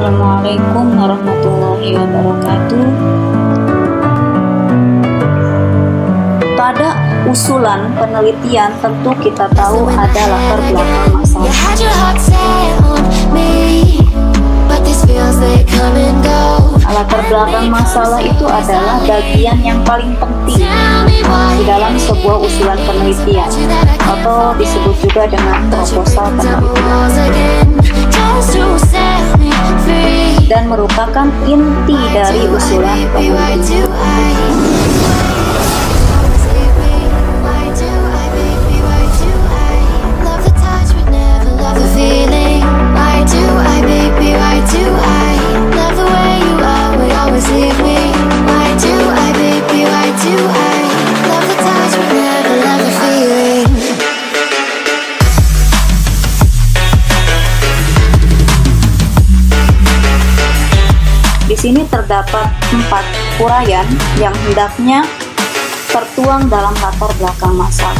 Assalamualaikum warahmatullahi wabarakatuh. Pada usulan penelitian tentu kita tahu ada latar belakang masalah. Latar belakang masalah itu adalah bagian yang paling penting di dalam sebuah usulan penelitian, atau disebut juga dengan proposal penelitian, dan merupakan inti dari usulan penelitian. Di sini terdapat 4 uraian yang hendaknya tertuang dalam latar belakang masalah.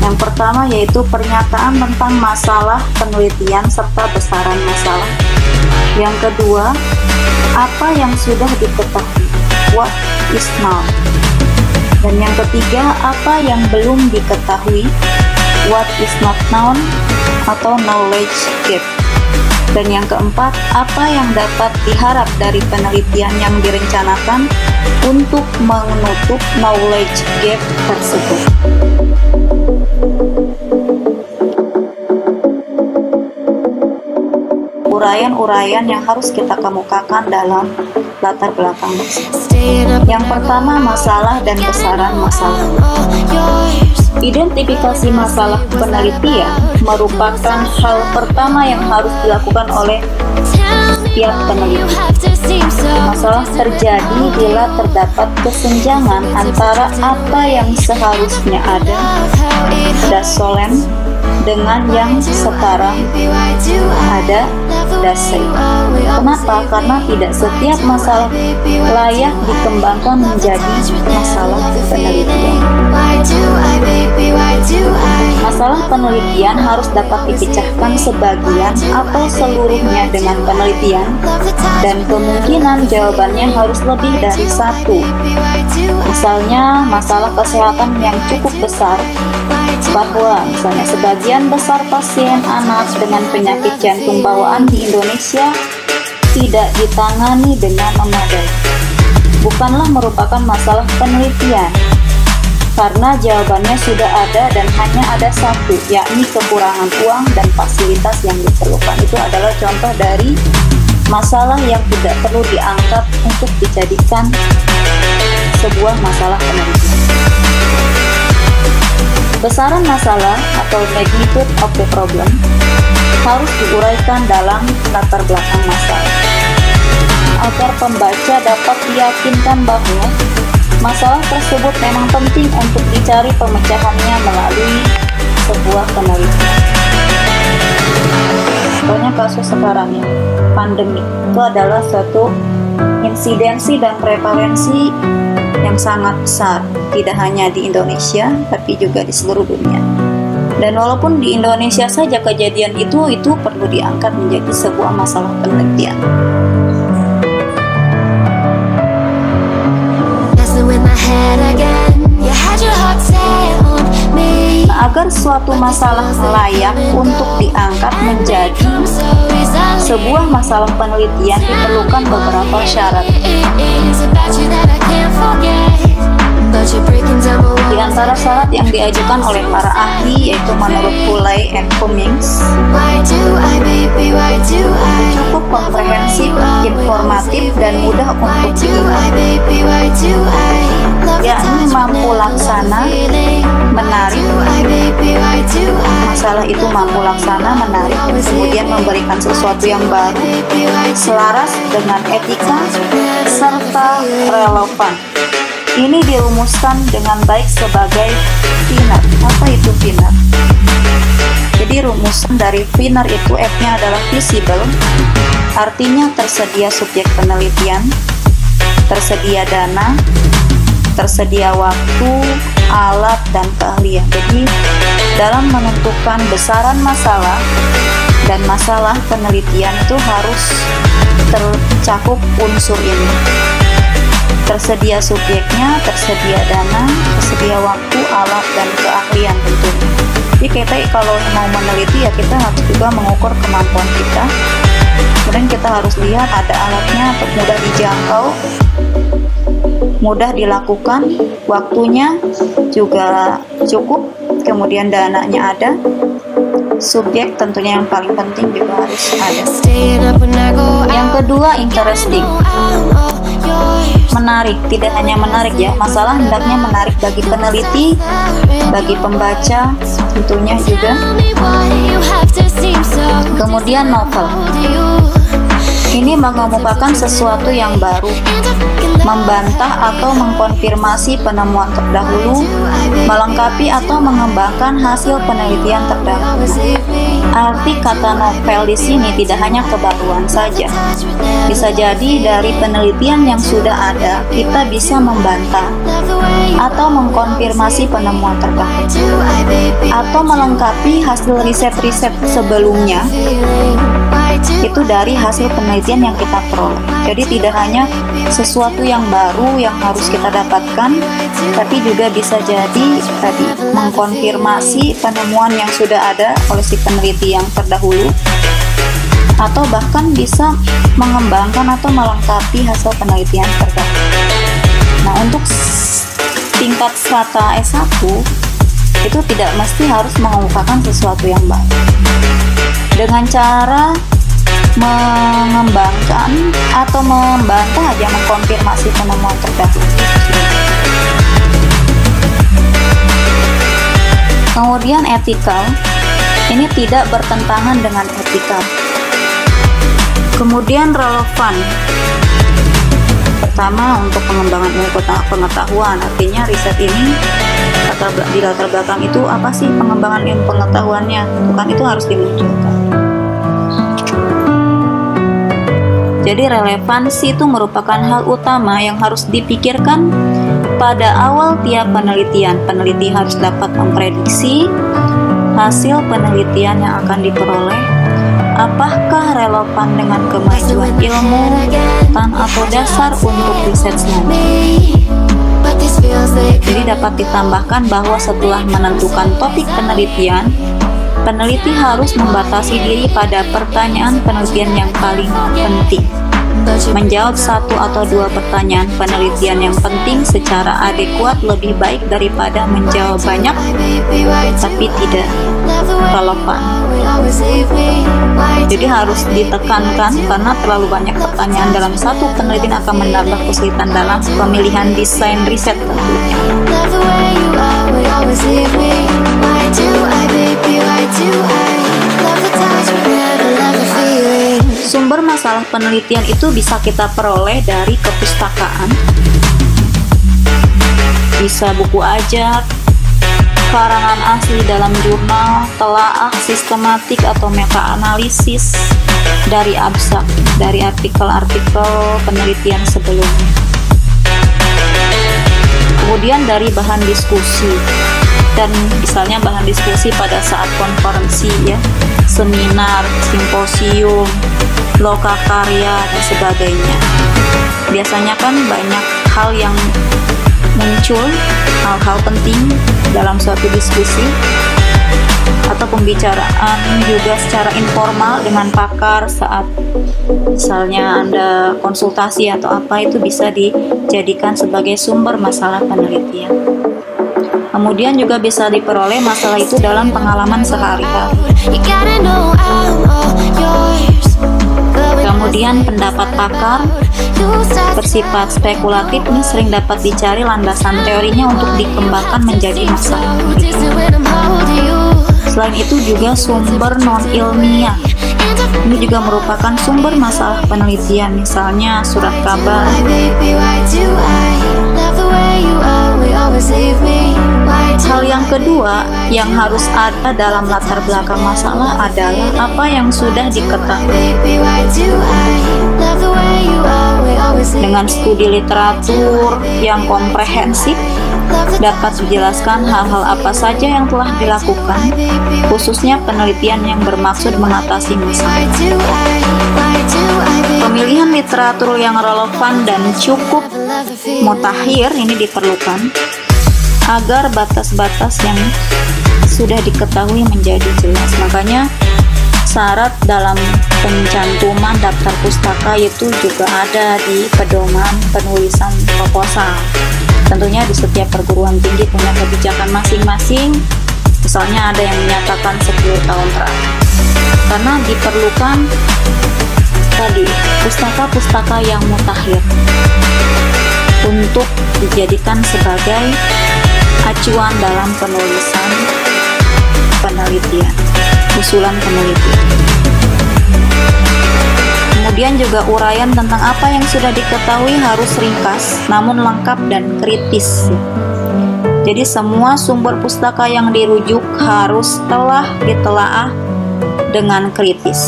Yang pertama yaitu pernyataan tentang masalah penelitian serta besaran masalah. Yang kedua, apa yang sudah diketahui, what is known. Dan yang ketiga, apa yang belum diketahui, what is not known atau knowledge gap. Dan yang keempat, apa yang dapat diharap dari penelitian yang direncanakan untuk menutup knowledge gap tersebut. Uraian-uraian yang harus kita kemukakan dalam latar belakang masalah. Yang pertama, masalah dan besaran masalah. Identifikasi masalah penelitian merupakan hal pertama yang harus dilakukan oleh setiap peneliti. Masalah terjadi bila terdapat kesenjangan antara apa yang seharusnya ada, dasolen, dengan yang sekarang ada, dasar. Kenapa? Karena tidak setiap masalah layak dikembangkan menjadi masalah penelitian. Masalah penelitian harus dapat dipecahkan sebagian atau seluruhnya dengan penelitian, dan kemungkinan jawabannya harus lebih dari satu. Misalnya, masalah kesehatan yang cukup besar, bahwa misalnya sebagian besar pasien anak dengan penyakit jantung bawaan di Indonesia tidak ditangani dengan memadai, bukanlah merupakan masalah penelitian, karena jawabannya sudah ada dan hanya ada satu, yakni kekurangan uang dan fasilitas yang diperlukan. Itu adalah contoh dari masalah yang tidak perlu diangkat untuk dijadikan sebuah masalah penelitian. Besaran masalah atau magnitude of the problem harus diuraikan dalam latar belakang masalah, agar pembaca dapat diyakinkan bahwa masalah tersebut memang penting untuk dicari pemecahannya melalui sebuah penelitian. Contohnya kasus sekarang ya, pandemi itu adalah suatu insidensi dan prevalensi yang sangat besar, tidak hanya di Indonesia tapi juga di seluruh dunia. Dan walaupun di Indonesia saja kejadian itu perlu diangkat menjadi sebuah masalah penelitian. Agar suatu masalah layak untuk diangkat menjadi sebuah masalah penelitian diperlukan beberapa syarat. Di antara syarat yang diajukan oleh para ahli yaitu menurut Pulley and Cummings, cukup komprehensif, informatif, dan mudah untuk diingat, yakni mampu laksana, menarik. Masalah itu mampu laksana, menarik, kemudian memberikan sesuatu yang baru, selaras dengan etika, serta relevan. Ini dirumuskan dengan baik sebagai FINER. Apa itu FINER? Jadi rumusan dari FINER itu F-nya adalah visible, artinya tersedia subjek penelitian, tersedia dana, tersedia waktu, alat, dan keahlian. Jadi dalam menentukan besaran masalah, dan masalah penelitian itu harus tercakup unsur ini. Tersedia subjeknya, tersedia dana, tersedia waktu, alat, dan keahlian tentunya. Jadi kita kalau mau meneliti ya kita harus juga mengukur kemampuan kita. Kemudian kita harus lihat ada alatnya untuk mudah dijangkau, mudah dilakukan, waktunya juga cukup, kemudian dananya ada, subjek tentunya yang paling penting juga harus ada. Yang kedua, interesting, menarik. Tidak hanya menarik ya, masalah hendaknya menarik bagi peneliti, bagi pembaca tentunya juga. Kemudian novel, ini mengemukakan sesuatu yang baru, membantah atau mengkonfirmasi penemuan terdahulu, melengkapi atau mengembangkan hasil penelitian terdahulu. Arti kata novel di sini tidak hanya kebaruan saja. Bisa jadi dari penelitian yang sudah ada, kita bisa membantah atau mengkonfirmasi penemuan terdahulu, atau melengkapi hasil riset-riset sebelumnya. Itu dari hasil penelitian yang kita peroleh. Jadi tidak hanya sesuatu yang baru yang harus kita dapatkan, tapi juga bisa jadi tadi mengkonfirmasi penemuan yang sudah ada oleh si peneliti yang terdahulu, atau bahkan bisa mengembangkan atau melengkapi hasil penelitian terdahulu. Nah, untuk tingkat strata S1 itu tidak mesti harus mengemukakan sesuatu yang baru. Dengan cara mengembangkan atau membantah aja, mengkonfirmasi penemuan terdahulu. Kemudian etikal, ini tidak bertentangan dengan etika. Kemudian relevan, pertama untuk pengembangan ilmu pengetahuan, artinya riset ini di latar belakang itu apa sih pengembangan ilmu pengetahuannya, bukan itu harus dimunculkan. Jadi relevansi itu merupakan hal utama yang harus dipikirkan pada awal tiap penelitian. Peneliti harus dapat memprediksi hasil penelitian yang akan diperoleh, apakah relevan dengan kemajuan ilmu atau dasar untuk riset selanjutnya. Jadi dapat ditambahkan bahwa setelah menentukan topik penelitian, peneliti harus membatasi diri pada pertanyaan penelitian yang paling penting. Menjawab satu atau dua pertanyaan penelitian yang penting secara adekuat lebih baik daripada menjawab banyak tapi tidak relevan. Jadi harus ditekankan karena terlalu banyak pertanyaan dalam satu penelitian akan menambah kesulitan dalam pemilihan desain riset tentunya. Sumber masalah penelitian itu bisa kita peroleh dari kepustakaan, bisa buku ajar, karangan asli dalam jurnal, telaah sistematik atau meta-analisis dari abstrak, dari artikel-artikel penelitian sebelumnya. Kemudian dari bahan diskusi, dan misalnya bahan diskusi pada saat konferensi ya, seminar, simposium, lokakarya dan sebagainya. Biasanya kan banyak hal yang muncul, hal-hal penting dalam suatu diskusi atau pembicaraan juga secara informal dengan pakar saat misalnya Anda konsultasi atau apa, itu bisa dijadikan sebagai sumber masalah penelitian. Kemudian juga bisa diperoleh masalah itu dalam pengalaman sehari-hari. Kemudian pendapat pakar bersifat spekulatif ini sering dapat dicari landasan teorinya untuk dikembangkan menjadi masalah. Selain itu juga sumber non-ilmiah. Ini juga merupakan sumber masalah penelitian, misalnya surat kabar. Hal yang kedua yang harus ada dalam latar belakang masalah adalah apa yang sudah diketahui. Dengan studi literatur yang komprehensif, dapat dijelaskan hal-hal apa saja yang telah dilakukan, khususnya penelitian yang bermaksud mengatasi masalah. Pemilihan literatur yang relevan dan cukup mutakhir ini diperlukan agar batas-batas yang sudah diketahui menjadi jelas. Makanya syarat dalam pencantuman daftar pustaka itu juga ada di pedoman penulisan proposal. Tentunya di setiap perguruan tinggi punya kebijakan masing-masing. Misalnya ada yang menyatakan 10 tahun terakhir. Karena diperlukan tadi pustaka-pustaka yang mutakhir untuk dijadikan sebagai acuan dalam penulisan penelitian, usulan penelitian. Kemudian juga uraian tentang apa yang sudah diketahui harus ringkas, namun lengkap dan kritis. Jadi semua sumber pustaka yang dirujuk harus telah ditelaah dengan kritis,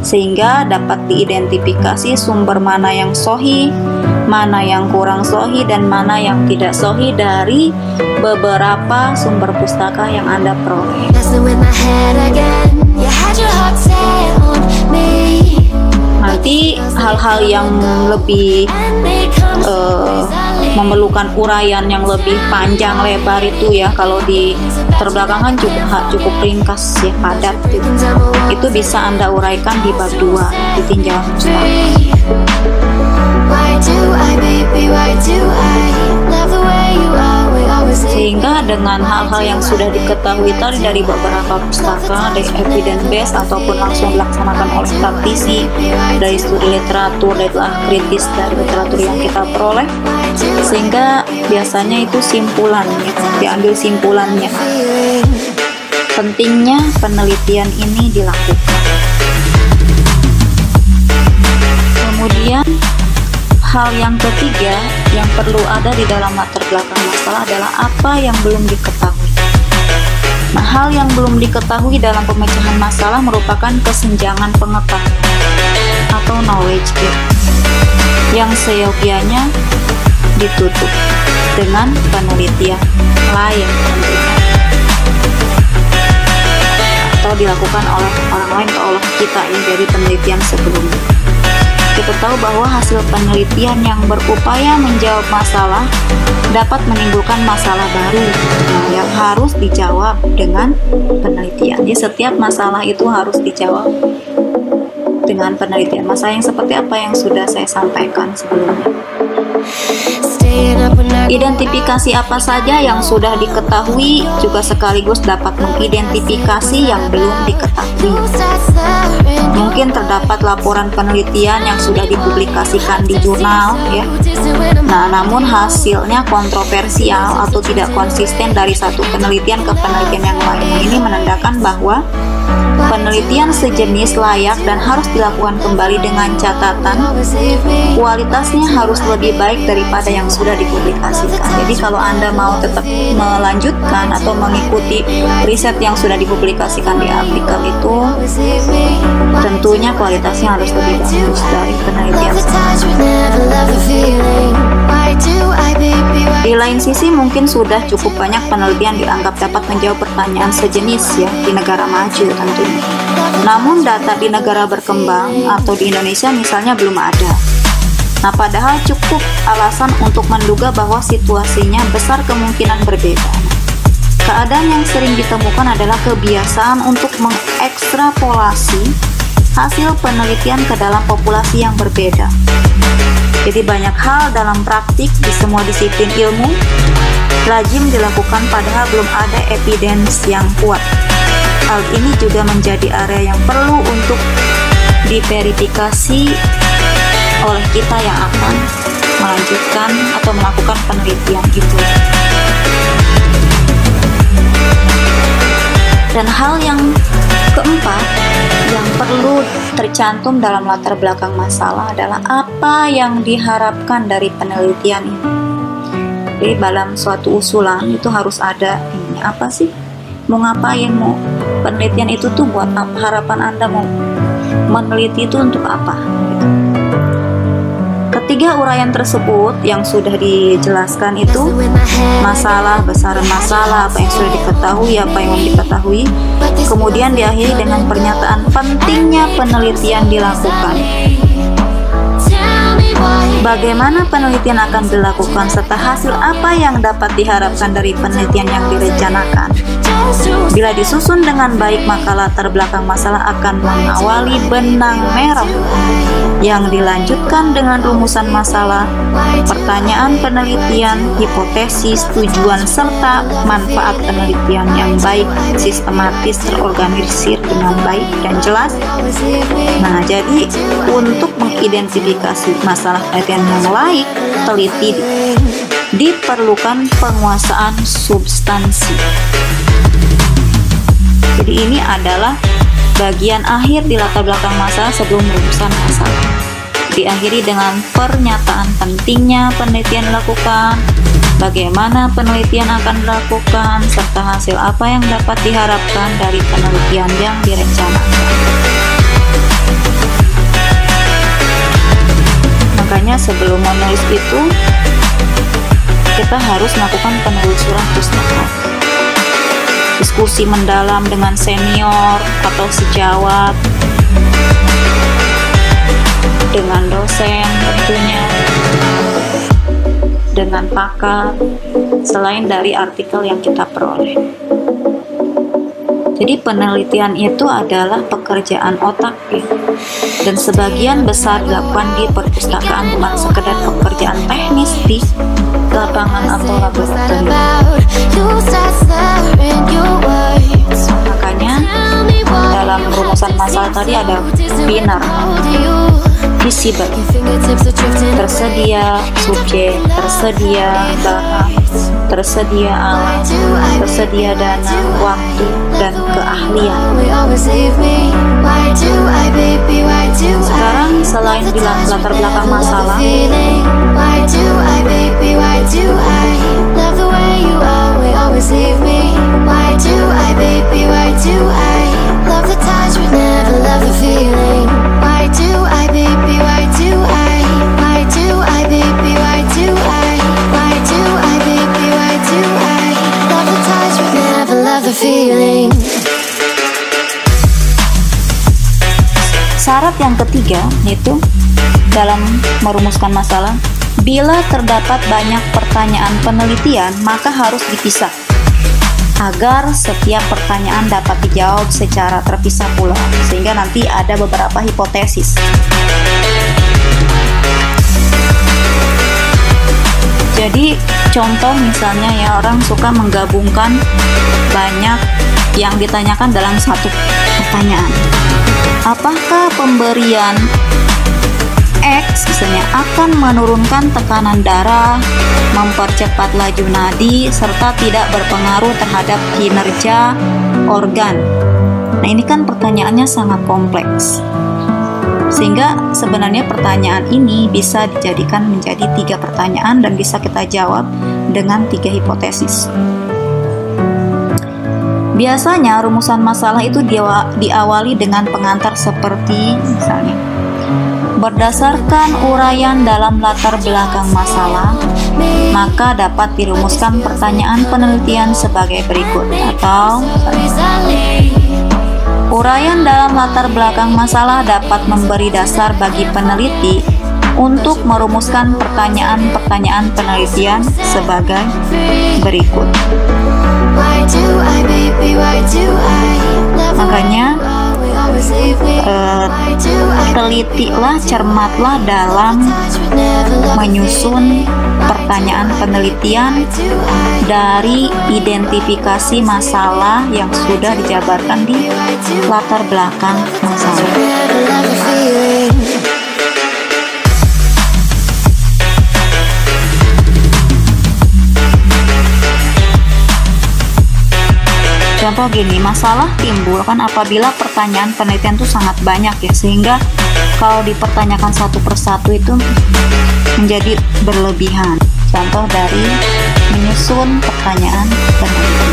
sehingga dapat diidentifikasi sumber mana yang sahih, mana yang kurang sahih, dan mana yang tidak sahih dari beberapa sumber pustaka yang Anda peroleh. Nanti hal-hal yang lebih memerlukan uraian yang lebih panjang lebar itu ya, kalau di terbelakangan cukup ringkas ya, padat gitu. Itu bisa Anda uraikan di bab 2 di tinjauan pustaka. Sehingga dengan hal-hal yang sudah diketahui tadi dari beberapa pustaka, dari evidence base ataupun langsung dilaksanakan oleh praktisi, dari studi literatur, dari telah kritis dari literatur yang kita peroleh, sehingga biasanya itu simpulan ya, diambil simpulannya. Pentingnya penelitian ini dilakukan. Kemudian hal yang ketiga yang perlu ada di dalam latar belakang masalah adalah apa yang belum diketahui. Nah, hal yang belum diketahui dalam pemecahan masalah merupakan kesenjangan pengetahuan atau knowledge gap yang seyogianya ditutup dengan penelitian lain tentunya, atau dilakukan oleh orang lain atau oleh kita ya dari penelitian sebelumnya. Kita tahu bahwa hasil penelitian yang berupaya menjawab masalah dapat menimbulkan masalah baru yang harus dijawab dengan penelitian. Jadi setiap masalah itu harus dijawab dengan penelitian. Masalah yang seperti apa yang sudah saya sampaikan sebelumnya. Identifikasi apa saja yang sudah diketahui juga sekaligus dapat mengidentifikasi yang belum diketahui. Mungkin terdapat laporan penelitian yang sudah dipublikasikan di jurnal ya. Nah, namun hasilnya kontroversial atau tidak konsisten dari satu penelitian ke penelitian yang lain. Ini menandakan bahwa penelitian sejenis layak dan harus dilakukan kembali dengan catatan kualitasnya harus lebih baik daripada yang sudah dipublikasikan. Jadi kalau Anda mau tetap melanjutkan atau mengikuti riset yang sudah dipublikasikan di artikel itu, tentunya kualitasnya harus lebih bagus dari penelitian Di lain sisi, mungkin sudah cukup banyak penelitian dianggap dapat menjawab pertanyaan sejenis ya di negara maju tentunya. Namun data di negara berkembang atau di Indonesia misalnya belum ada. Nah, padahal cukup alasan untuk menduga bahwa situasinya besar kemungkinan berbeda. Keadaan yang sering ditemukan adalah kebiasaan untuk mengekstrapolasi hasil penelitian ke dalam populasi yang berbeda. Jadi banyak hal dalam praktik di semua disiplin ilmu lazim dilakukan padahal belum ada evidence yang kuat. Hal ini juga menjadi area yang perlu untuk diverifikasi oleh kita yang akan melanjutkan atau melakukan penelitian itu. Dan hal yang keempat yang perlu tercantum dalam latar belakang masalah adalah apa yang diharapkan dari penelitian ini. Jadi dalam suatu usulan itu harus ada ini, apa sih? Mau ngapain? Mau penelitian itu tuh buat apa? Harapan Anda mau meneliti itu untuk apa? Gitu. Ketiga uraian tersebut yang sudah dijelaskan itu masalah, besaran masalah, apa yang sudah diketahui, apa yang belum diketahui. Kemudian diakhiri dengan pernyataan pentingnya penelitian dilakukan. Bagaimana penelitian akan dilakukan serta hasil apa yang dapat diharapkan dari penelitian yang direncanakan. Bila disusun dengan baik, maka latar belakang masalah akan mengawali benang merah yang dilanjutkan dengan rumusan masalah, pertanyaan penelitian, hipotesis, tujuan, serta manfaat penelitian yang baik, sistematis, terorganisir dengan baik dan jelas. Nah, jadi untuk mengidentifikasi masalah penelitian yang laik, teliti diperlukan penguasaan substansi. Jadi ini adalah bagian akhir di latar belakang masalah sebelum rumusan masalah. Diakhiri dengan pernyataan pentingnya penelitian dilakukan, bagaimana penelitian akan dilakukan, serta hasil apa yang dapat diharapkan dari penelitian yang direncanakan. Makanya sebelum menulis itu, kita harus melakukan penelusuran pustaka. Diskusi mendalam dengan senior atau sejawat, dengan dosen tentunya, dengan pakar, selain dari artikel yang kita peroleh. Jadi penelitian itu adalah pekerjaan otak ya. Dan sebagian besar dilakukan di perpustakaan, bukan sekedar pekerjaan teknis di lapangan atau laboratorium. Makanya dalam rumusan masalah tadi ada biner, visible, tersedia subjek, tersedia bahan, tersedia alat, tersedia dana, waktu, dan keahlian. Sekarang selain di latar belakang masalah, syarat yang ketiga yaitu dalam merumuskan masalah, bila terdapat banyak pertanyaan penelitian maka harus dipisah agar setiap pertanyaan dapat dijawab secara terpisah pula, sehingga nanti ada beberapa hipotesis. Jadi contoh misalnya ya, orang suka menggabungkan banyak yang ditanyakan dalam satu pertanyaan. Apakah pemberian X misalnya akan menurunkan tekanan darah, mempercepat laju nadi, serta tidak berpengaruh terhadap kinerja organ? Nah, ini kan pertanyaannya sangat kompleks. Sehingga sebenarnya pertanyaan ini bisa dijadikan menjadi 3 pertanyaan dan bisa kita jawab dengan 3 hipotesis. Biasanya rumusan masalah itu diawali dengan pengantar seperti misalnya, berdasarkan uraian dalam latar belakang masalah, maka dapat dirumuskan pertanyaan penelitian sebagai berikut. Atau uraian dalam latar belakang masalah dapat memberi dasar bagi peneliti untuk merumuskan pertanyaan-pertanyaan penelitian sebagai berikut. Makanya telitilah, cermatlah dalam menyusun pertanyaan penelitian dari identifikasi masalah yang sudah dijabarkan di latar belakang masalah. Contoh gini, masalah timbul kan apabila pertanyaan penelitian itu sangat banyak ya, sehingga kalau dipertanyakan satu persatu itu menjadi berlebihan. Contoh dari menyusun pertanyaan penelitian.